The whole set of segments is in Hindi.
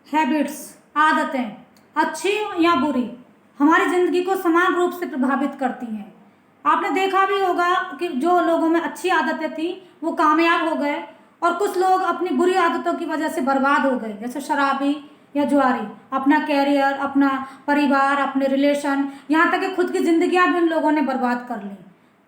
हैबिट्स, आदतें, अच्छी या बुरी, हमारी ज़िंदगी को समान रूप से प्रभावित करती हैं। आपने देखा भी होगा कि जो लोगों में अच्छी आदतें थी वो कामयाब हो गए और कुछ लोग अपनी बुरी आदतों की वजह से बर्बाद हो गए, जैसे शराबी या जुआरी। अपना कैरियर, अपना परिवार, अपने रिलेशन, यहाँ तक कि खुद की ज़िंदगियाँ भी उन लोगों ने बर्बाद कर ली।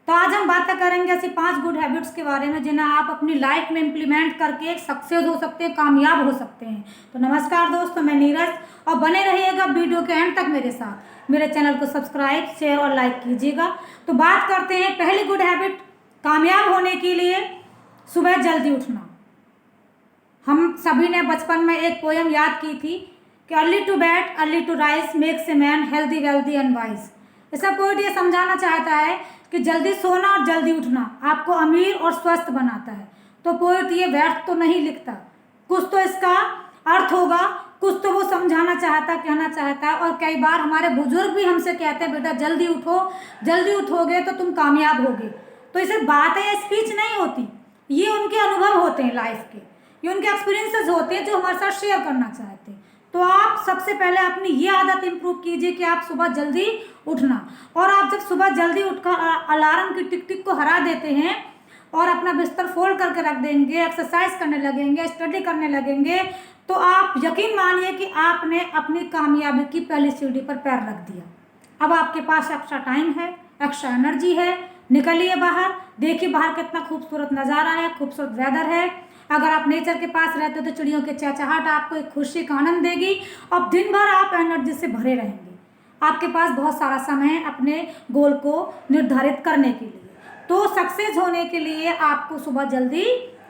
तो आज हम बातें करेंगे ऐसी 5 गुड हैबिट्स के बारे में जिन्हें आप अपनी लाइफ में इम्प्लीमेंट करके एक सक्सेस हो सकते हैं, कामयाब हो सकते हैं। तो नमस्कार दोस्तों, मैं नीरज, और बने रहिएगा वीडियो के एंड तक मेरे साथ। मेरे चैनल को सब्सक्राइब, शेयर और लाइक कीजिएगा। तो बात करते हैं पहली गुड हैबिट, कामयाब होने के लिए सुबह जल्दी उठना। हम सभी ने बचपन में एक पोयम याद की थी कि early to bed early to rise makes a man healthy wealthy and wise. इसका पोइट ये समझाना चाहता है कि जल्दी सोना और जल्दी उठना आपको अमीर और स्वस्थ बनाता है। तो पोइट ये व्यर्थ तो नहीं लिखता, कुछ तो इसका अर्थ होगा, कुछ तो वो समझाना चाहता, कहना चाहता है। और कई बार हमारे बुजुर्ग भी हमसे कहते हैं, बेटा जल्दी उठो, जल्दी उठोगे तो तुम कामयाब होगे। तो इसे बातें या स्पीच नहीं होती, ये उनके अनुभव होते हैं लाइफ के, ये उनके एक्सपीरियंसेस होते हैं जो हमारे साथ शेयर करना चाहते हैं। तो आप सबसे पहले अपनी ये आदत इंप्रूव कीजिए कि आप सुबह जल्दी उठना। और आप जब सुबह जल्दी उठकर अलार्म की टिक टिक को हरा देते हैं और अपना बिस्तर फोल्ड करके रख देंगे, एक्सरसाइज करने लगेंगे, स्टडी करने लगेंगे, तो आप यकीन मानिए कि आपने अपनी कामयाबी की पहली सीढ़ी पर पैर रख दिया। अब आपके पास एक्स्ट्रा टाइम है, एक्स्ट्रा एनर्जी है, निकलिए बाहर, देखिए बाहर कितना खूबसूरत नज़ारा है, खूबसूरत वेदर है। अगर आप नेचर के पास रहते हो तो चिड़ियों की चहचहाहट आपको एक खुशी का आनंद देगी और दिन भर आप एनर्जी से भरे रहेंगे। आपके पास बहुत सारा समय है अपने गोल को निर्धारित करने के लिए। तो सक्सेस होने के लिए आपको सुबह जल्दी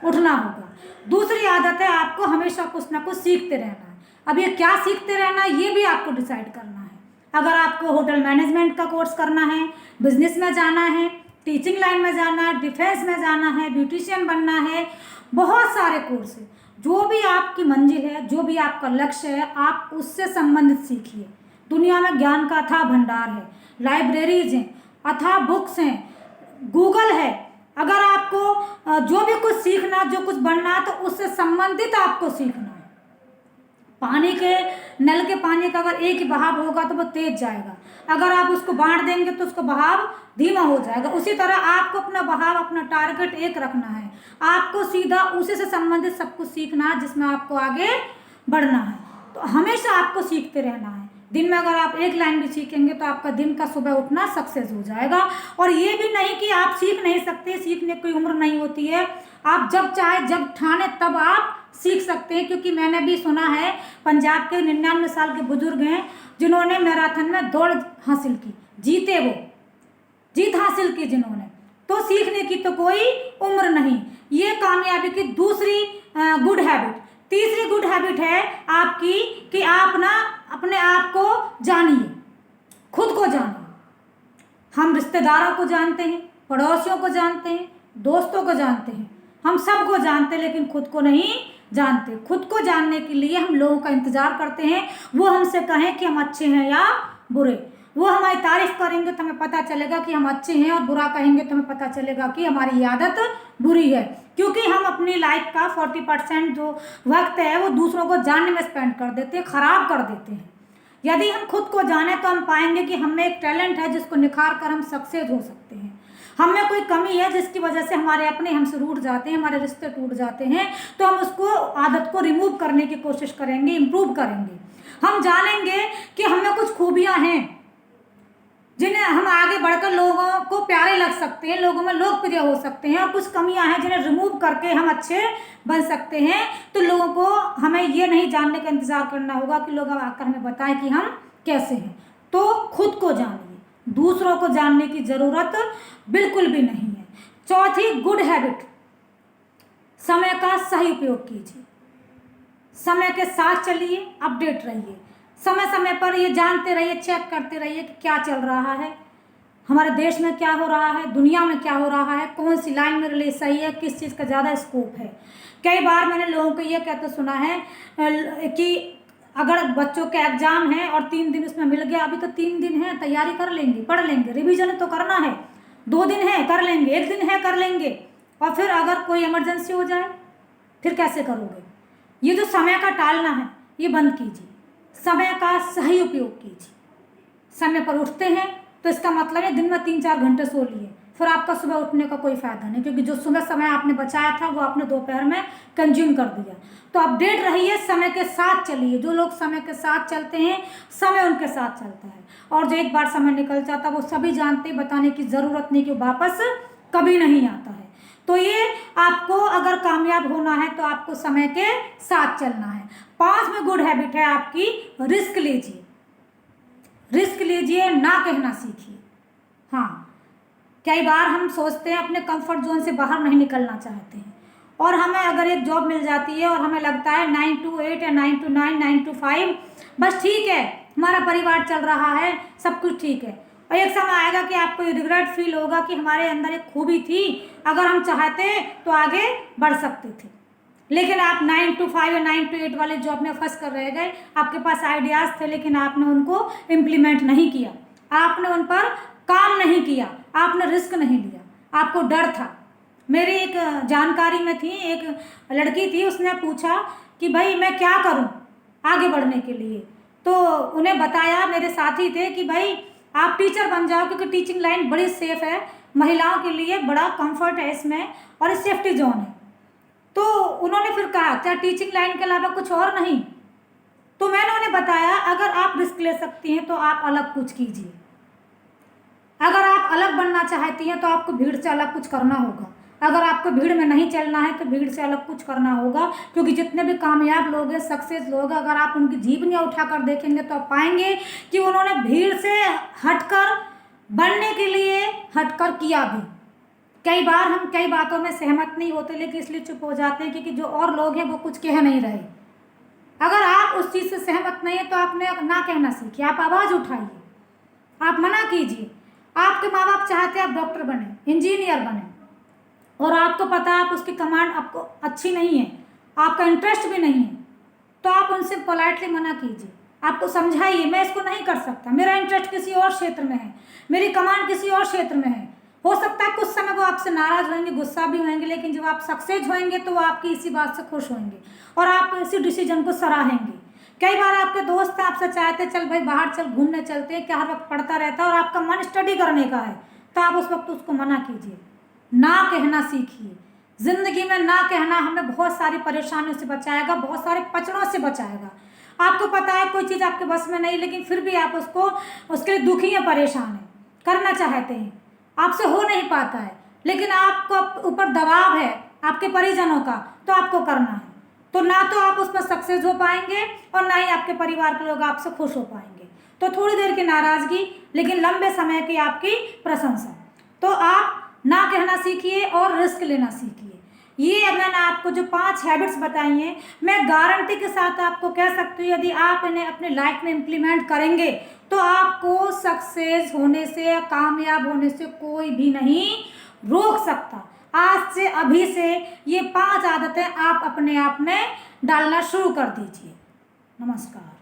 उठना होगा। दूसरी आदत है, आपको हमेशा कुछ ना कुछ सीखते रहना है। अब ये क्या सीखते रहना है ये भी आपको डिसाइड करना है। अगर आपको होटल मैनेजमेंट का कोर्स करना है, बिजनेस में जाना है, टीचिंग लाइन में जाना है, डिफेंस में जाना है, ब्यूटिशियन बनना है, बहुत सारे कोर्स है। जो भी आपकी मंजिल है, जो भी आपका लक्ष्य है, आप उससे संबंधित सीखिए। दुनिया में ज्ञान का अथाह भंडार है, लाइब्रेरीज हैं, अथाह बुक्स हैं, गूगल है। अगर आपको जो भी कुछ सीखना, जो कुछ बनना है, तो उससे संबंधित आपको सीखना है। पानी के नल के पानी का अगर एक ही बहाव होगा तो वो तेज जाएगा, अगर आप उसको बांट देंगे तो उसका बहाव धीमा हो जाएगा। उसी तरह आपको अपना बहाव, अपना टारगेट एक रखना है, आपको सीधा उसी से संबंधित सब कुछ सीखना है जिसमें आपको आगे बढ़ना है। तो हमेशा आपको सीखते रहना है। दिन में अगर आप एक लाइन भी सीखेंगे तो आपका दिन का सुबह उठना सक्सेस हो जाएगा। और ये भी नहीं कि आप सीख नहीं सकते, सीखने की कोई उम्र नहीं होती है। आप जब चाहे, जब ठाने, तब आप सीख सकते हैं। क्योंकि मैंने भी सुना है, पंजाब के 99 साल के बुजुर्ग हैं जिन्होंने मैराथन में दौड़ हासिल की, जीते, वो जीत हासिल की जिन्होंने। तो सीखने की तो कोई उम्र नहीं। ये कामयाबी की दूसरी गुड हैबिट। तीसरी गुड हैबिट है आपकी कि आप ना अपने आप को जानिए, खुद को जानिए। हम रिश्तेदारों को जानते हैं, पड़ोसियों को जानते हैं, दोस्तों को जानते हैं, हम सबको जानते हैं, लेकिन खुद को नहीं जानते। खुद को जानने के लिए हम लोगों का इंतजार करते हैं, वो हमसे कहें कि हम अच्छे हैं या बुरे। वो हमारी तारीफ करेंगे तो हमें पता चलेगा कि हम अच्छे हैं, और बुरा कहेंगे तो हमें पता चलेगा कि हमारी ये आदत बुरी है। क्योंकि हम अपनी लाइफ का 40% जो वक्त है वो दूसरों को जानने में स्पेंड कर देते हैं, खराब कर देते हैं। यदि हम खुद को जाने तो हम पाएंगे कि हमें एक टैलेंट है जिसको निखार कर हम सक्सेस हो सकते हैं। हम में कोई कमी है जिसकी वजह से हमारे अपने हमसे रूठ जाते हैं, हमारे रिश्ते टूट जाते हैं, तो हम उसको, आदत को रिमूव करने की कोशिश करेंगे, इम्प्रूव करेंगे। हम जानेंगे कि हमें कुछ खूबियाँ हैं जिन्हें हम आगे बढ़कर लोगों को प्यारे लग सकते हैं, लोगों में लोकप्रिय हो सकते हैं, और कुछ कमियां हैं जिन्हें रिमूव करके हम अच्छे बन सकते हैं। तो लोगों को हमें ये नहीं जानने का इंतजार करना होगा कि लोग आकर हमें बताएं कि हम कैसे हैं। तो खुद को जानिए, दूसरों को जानने की ज़रूरत बिल्कुल भी नहीं है। चौथी गुड हैबिट, समय का सही उपयोग कीजिए। समय के साथ चलिए, अपडेट रहिए, समय समय पर ये जानते रहिए, चेक करते रहिए कि क्या चल रहा है, हमारे देश में क्या हो रहा है, दुनिया में क्या हो रहा है, कौन सी लाइन मेरे लिए सही है, किस चीज़ का ज़्यादा स्कोप है। कई बार मैंने लोगों को ये कहते सुना है कि अगर बच्चों के एग्जाम है और 3 दिन उसमें मिल गया, अभी तो 3 दिन है, तैयारी कर लेंगे, पढ़ लेंगे, रिविजन तो करना है, 2 दिन है कर लेंगे, 1 दिन है कर लेंगे, और फिर अगर कोई इमरजेंसी हो जाए फिर कैसे करोगे। ये जो समय का टालना है, ये बंद कीजिए। समय का सही उपयोग कीजिए। समय पर उठते हैं तो इसका मतलब है दिन में 3-4 घंटे सो लिए, फिर आपका सुबह उठने का कोई फायदा नहीं, क्योंकि जो सुबह समय आपने बचाया था वो आपने दोपहर में कंज्यूम कर दिया। तो अपडेट रहिए, समय के साथ चलिए। जो लोग समय के साथ चलते हैं, समय उनके साथ चलता है, और जो एक बार समय निकल जाता है वो सभी जानते हैं, बताने की ज़रूरत नहीं कि वापस कभी नहीं आता है। तो ये आपको अगर कामयाब होना है तो आपको समय के साथ चलना है। 5वीं गुड हैबिट है आपकी, रिस्क लीजिए। रिस्क लीजिए, ना कहना सीखिए। हाँ, कई बार हम सोचते हैं, अपने कंफर्ट जोन से बाहर नहीं निकलना चाहते हैं, और हमें अगर एक जॉब मिल जाती है और हमें लगता है 9 to 8 या 9 to 9, 9 to 5 बस ठीक है, हमारा परिवार चल रहा है, सब कुछ ठीक है। और एक समय आएगा कि आपको ये रिग्रेट फील होगा कि हमारे अंदर एक खूबी थी, अगर हम चाहते तो आगे बढ़ सकते थे, लेकिन आप 9 to 5 या 9 to 8 वाले जॉब में फंस कर रह गए। आपके पास आइडियाज़ थे लेकिन आपने उनको इम्प्लीमेंट नहीं किया, आपने उन पर काम नहीं किया, आपने रिस्क नहीं लिया, आपको डर था। मेरी एक जानकारी में थी, एक लड़की थी, उसने पूछा कि भाई मैं क्या करूं आगे बढ़ने के लिए, तो उन्हें बताया, मेरे साथी थे, कि भाई आप टीचर बन जाओ, क्योंकि टीचिंग लाइन बड़ी सेफ है, महिलाओं के लिए बड़ा कंफर्ट है इसमें, और सेफ्टी जोन है। तो उन्होंने फिर कहा क्या टीचिंग लाइन के अलावा कुछ और नहीं? तो मैंने उन्हें बताया, अगर आप रिस्क ले सकती हैं तो आप अलग कुछ कीजिए। अगर आप अलग बनना चाहती हैं तो आपको भीड़ से अलग कुछ करना होगा। अगर आपको भीड़ में नहीं चलना है तो भीड़ से अलग कुछ करना होगा, क्योंकि जितने भी कामयाब लोग हैं, सक्सेस लोग हैं, अगर आप उनकी जीवनियाँ उठाकर देखेंगे तो आप पाएंगे कि उन्होंने भीड़ से हटकर बनने के लिए हटकर किया भी। कई बार हम कई बातों में सहमत नहीं होते, लेकिन इसलिए चुप हो जाते हैं क्योंकि जो और लोग हैं वो कुछ कह नहीं रहे। अगर आप उस चीज़ से सहमत नहीं है तो आपने ना कहना सीखिए, आप आवाज़ उठाइए, आप मना कीजिए। आपके माँ बाप चाहते हैं आप डॉक्टर बने, इंजीनियर बने, और आपको पता है आप उसकी कमांड आपको अच्छी नहीं है, आपका इंटरेस्ट भी नहीं है, तो आप उनसे पोलाइटली मना कीजिए, आपको समझाइए मैं इसको नहीं कर सकता, मेरा इंटरेस्ट किसी और क्षेत्र में है, मेरी कमांड किसी और क्षेत्र में है। हो सकता है कुछ समय वो आपसे नाराज होंगे, गुस्सा भी होंगे, लेकिन जब आप सक्सेस होंगे तो वो आपकी इसी बात से खुश होंगे और आप इसी डिसीजन को सराहेंगे। कई बार आपके दोस्त आपसे चाहते चल भाई बाहर चल, घूमने चलते हैं, क्या हर वक्त पढ़ता रहता है और आपका मन स्टडी करने का है, तो आप उस वक्त उसको मना कीजिए। ना कहना सीखिए। जिंदगी में ना कहना हमें बहुत सारी परेशानियों से बचाएगा, बहुत सारे पचड़ों से बचाएगा। आपको पता है कोई चीज़ आपके बस में नहीं, लेकिन फिर भी आप उसके लिए दुखी या परेशान हैं, करना चाहते हैं, आपसे हो नहीं पाता है, लेकिन आपको ऊपर दबाव है आपके परिजनों का, तो आपको करना है। तो ना तो आप उसमें सक्सेस हो पाएंगे और ना ही आपके परिवार के लोग आपसे खुश हो पाएंगे। तो थोड़ी देर की नाराज़गी, लेकिन लंबे समय की आपकी प्रशंसा। तो आप ना कहना सीखिए और रिस्क लेना सीखिए। ये मैंने आपको जो 5 हैबिट्स बताई हैं, मैं गारंटी के साथ आपको कह सकती हूँ, यदि आप इन्हें अपने लाइफ में इम्प्लीमेंट करेंगे तो आपको सक्सेस होने से, कामयाब होने से कोई भी नहीं रोक सकता। आज से, अभी से ये 5 आदतें आप अपने आप में डालना शुरू कर दीजिए। नमस्कार।